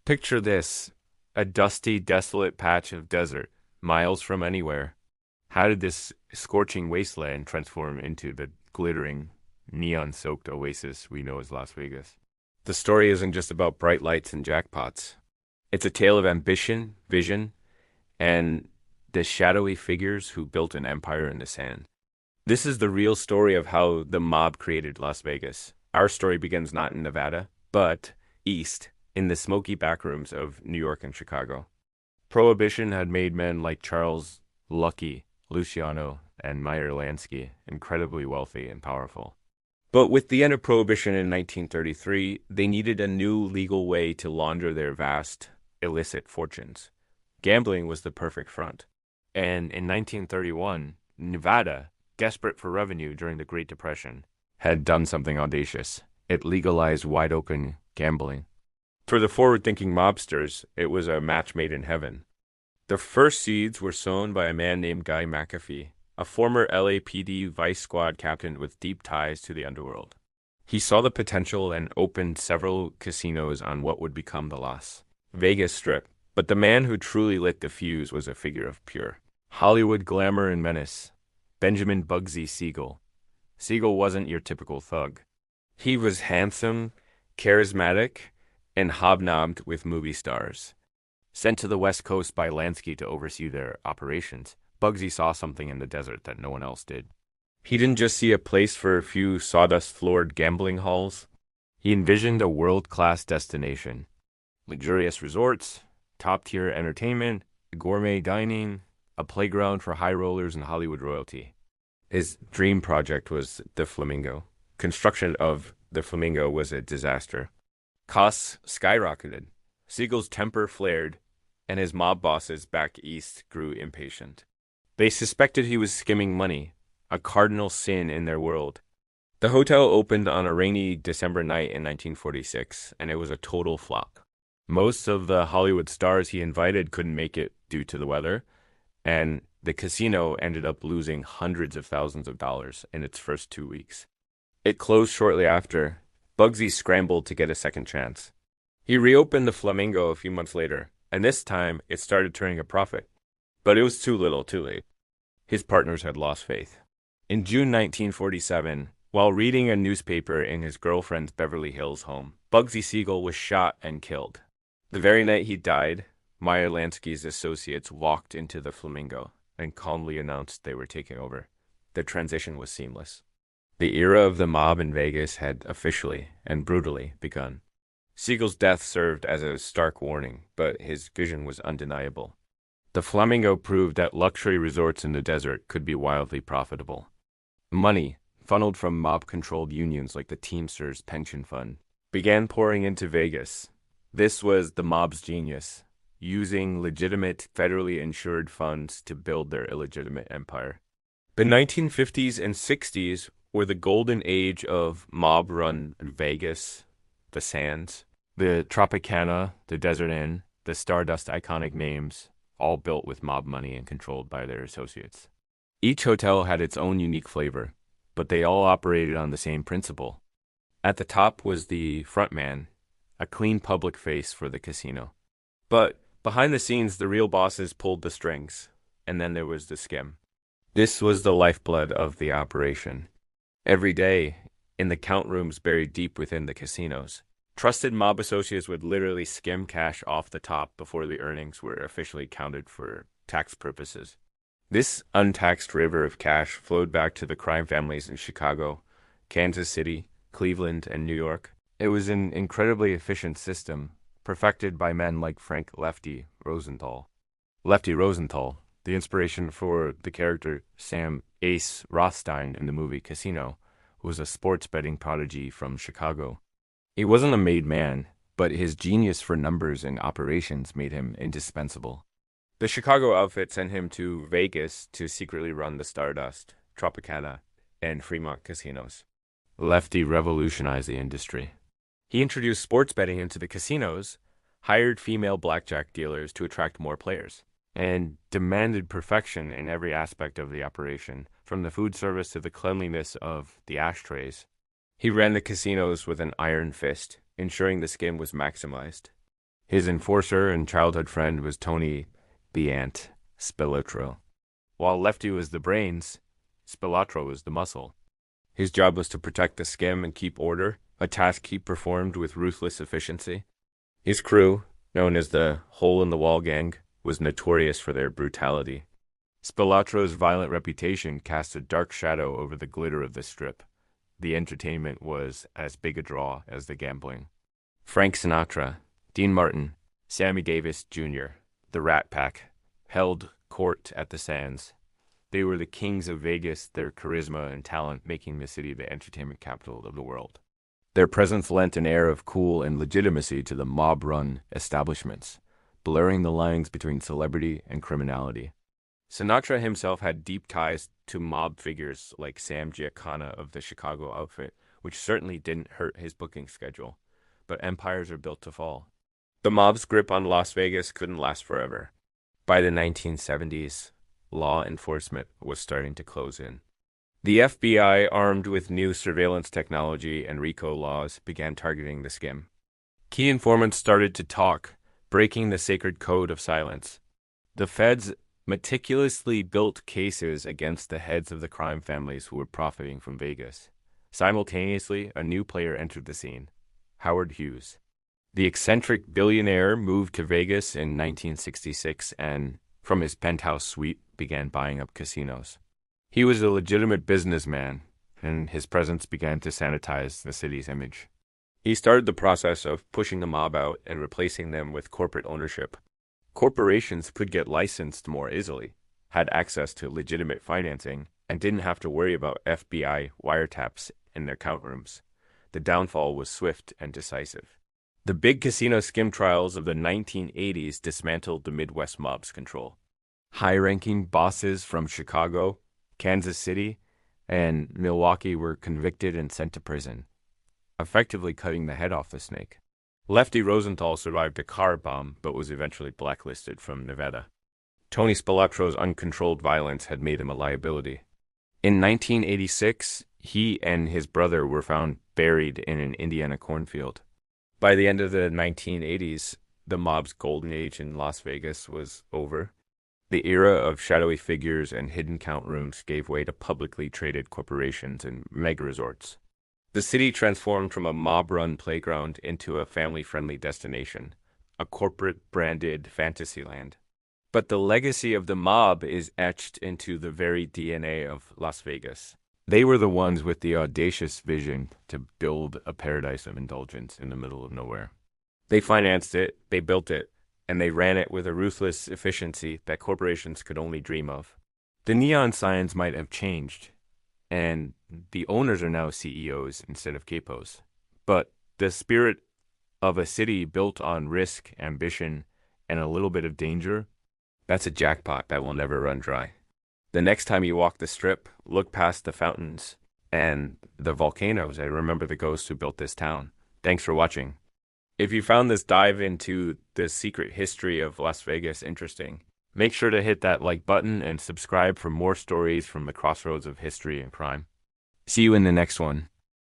Picture this, a dusty, desolate patch of desert, miles from anywhere. How did this scorching wasteland transform into the glittering, neon soaked oasis we know as Las Vegas? The story isn't just about bright lights and jackpots. It's a tale of ambition, vision, and the shadowy figures who built an empire in the sand. This is the real story of how the mob created Las Vegas. Our story begins not in Nevada, but east, in the smoky backrooms of New York and Chicago. Prohibition had made men like Charles Lucky, Luciano, and Meyer Lansky incredibly wealthy and powerful. But with the end of Prohibition in 1933, they needed a new legal way to launder their vast, illicit fortunes. Gambling was the perfect front. And in 1931, Nevada, desperate for revenue during the Great Depression, had done something audacious. It legalized wide-open gambling. For the forward-thinking mobsters, it was a match made in heaven. The first seeds were sown by a man named Guy McAfee, a former LAPD vice squad captain with deep ties to the underworld. He saw the potential and opened several casinos on what would become the Las Vegas Strip. But the man who truly lit the fuse was a figure of pure Hollywood glamour and menace, Benjamin Bugsy Siegel. Siegel wasn't your typical thug. He was handsome, charismatic, and hobnobbed with movie stars. Sent to the West Coast by Lansky to oversee their operations, Bugsy saw something in the desert that no one else did. He didn't just see a place for a few sawdust-floored gambling halls. He envisioned a world-class destination. Luxurious resorts, top-tier entertainment, gourmet dining, a playground for high rollers and Hollywood royalty. His dream project was the Flamingo. Construction of the Flamingo was a disaster. Costs skyrocketed. Siegel's temper flared, and his mob bosses back east grew impatient. They suspected he was skimming money, a cardinal sin in their world. The hotel opened on a rainy December night in 1946, and it was a total flop. Most of the Hollywood stars he invited couldn't make it due to the weather, and the casino ended up losing hundreds of thousands of dollars in its first 2 weeks. It closed shortly after. Bugsy scrambled to get a second chance. He reopened the Flamingo a few months later, and this time it started turning a profit. But it was too little, too late. His partners had lost faith. In June 1947, while reading a newspaper in his girlfriend's Beverly Hills home, Bugsy Siegel was shot and killed. The very night he died, Meyer Lansky's associates walked into the Flamingo and calmly announced they were taking over. The transition was seamless. The era of the mob in Vegas had officially and brutally begun. Siegel's death served as a stark warning, but his vision was undeniable. The Flamingo proved that luxury resorts in the desert could be wildly profitable. Money, funneled from mob-controlled unions like the Teamsters Pension Fund, began pouring into Vegas. This was the mob's genius, using legitimate, federally insured funds to build their illegitimate empire. The 1950s and 60s were the golden age of mob-run Vegas, the Sands, the Tropicana, the Desert Inn, the Stardust iconic names, all built with mob money and controlled by their associates. Each hotel had its own unique flavor, but they all operated on the same principle. At the top was the front man, a clean public face for the casino. But behind the scenes, the real bosses pulled the strings, and then there was the skim. This was the lifeblood of the operation. Every day, in the count rooms buried deep within the casinos, trusted mob associates would literally skim cash off the top before the earnings were officially counted for tax purposes. This untaxed river of cash flowed back to the crime families in Chicago, Kansas City, Cleveland, and New York. It was an incredibly efficient system, perfected by men like Frank Lefty Rosenthal. Lefty Rosenthal, the inspiration for the character Sam Ace Rothstein in the movie Casino, was a sports betting prodigy from Chicago. He wasn't a made man, but his genius for numbers and operations made him indispensable. The Chicago outfit sent him to Vegas to secretly run the Stardust, Tropicana, and Fremont casinos. Lefty revolutionized the industry. He introduced sports betting into the casinos, hired female blackjack dealers to attract more players, and demanded perfection in every aspect of the operation, from the food service to the cleanliness of the ashtrays. He ran the casinos with an iron fist, ensuring the skim was maximized. His enforcer and childhood friend was Tony the Ant Spilotro. While Lefty was the brains, Spilotro was the muscle. His job was to protect the skim and keep order, a task he performed with ruthless efficiency. His crew, known as the Hole in the Wall Gang, was notorious for their brutality. Spilotro's violent reputation cast a dark shadow over the glitter of the strip. The entertainment was as big a draw as the gambling. Frank Sinatra, Dean Martin, Sammy Davis Jr., the Rat Pack, held court at the Sands. They were the kings of Vegas, their charisma and talent making the city the entertainment capital of the world. Their presence lent an air of cool and legitimacy to the mob-run establishments, blurring the lines between celebrity and criminality. Sinatra himself had deep ties to mob figures like Sam Giancana of the Chicago outfit, which certainly didn't hurt his booking schedule. But empires are built to fall. The mob's grip on Las Vegas couldn't last forever. By the 1970s, law enforcement was starting to close in. The FBI, armed with new surveillance technology and RICO laws, began targeting the skim. Key informants started to talk, breaking the sacred code of silence. The feds meticulously built cases against the heads of the crime families who were profiting from Vegas. Simultaneously, a new player entered the scene, Howard Hughes. The eccentric billionaire moved to Vegas in 1966 and, from his penthouse suite, began buying up casinos. He was a legitimate businessman, and his presence began to sanitize the city's image. He started the process of pushing the mob out and replacing them with corporate ownership. Corporations could get licensed more easily, had access to legitimate financing, and didn't have to worry about FBI wiretaps in their count rooms. The downfall was swift and decisive. The big casino skim trials of the 1980s dismantled the Midwest mob's control. High-ranking bosses from Chicago, Kansas City, and Milwaukee were convicted and sent to prison, effectively cutting the head off the snake. Lefty Rosenthal survived a car bomb, but was eventually blacklisted from Nevada. Tony Spilotro's uncontrolled violence had made him a liability. In 1986, he and his brother were found buried in an Indiana cornfield. By the end of the 1980s, the mob's golden age in Las Vegas was over. The era of shadowy figures and hidden count rooms gave way to publicly traded corporations and mega resorts. The city transformed from a mob-run playground into a family-friendly destination, a corporate-branded fantasy land. But the legacy of the mob is etched into the very DNA of Las Vegas. They were the ones with the audacious vision to build a paradise of indulgence in the middle of nowhere. They financed it, they built it, and they ran it with a ruthless efficiency that corporations could only dream of. The neon signs might have changed, and the owners are now CEOs instead of capos. But the spirit of a city built on risk, ambition, and a little bit of danger, that's a jackpot that will never run dry. The next time you walk the strip, look past the fountains and the volcanoes and remember the ghosts who built this town. Thanks for watching. If you found this dive into the secret history of Las Vegas interesting, make sure to hit that like button and subscribe for more stories from the crossroads of history and crime. See you in the next one.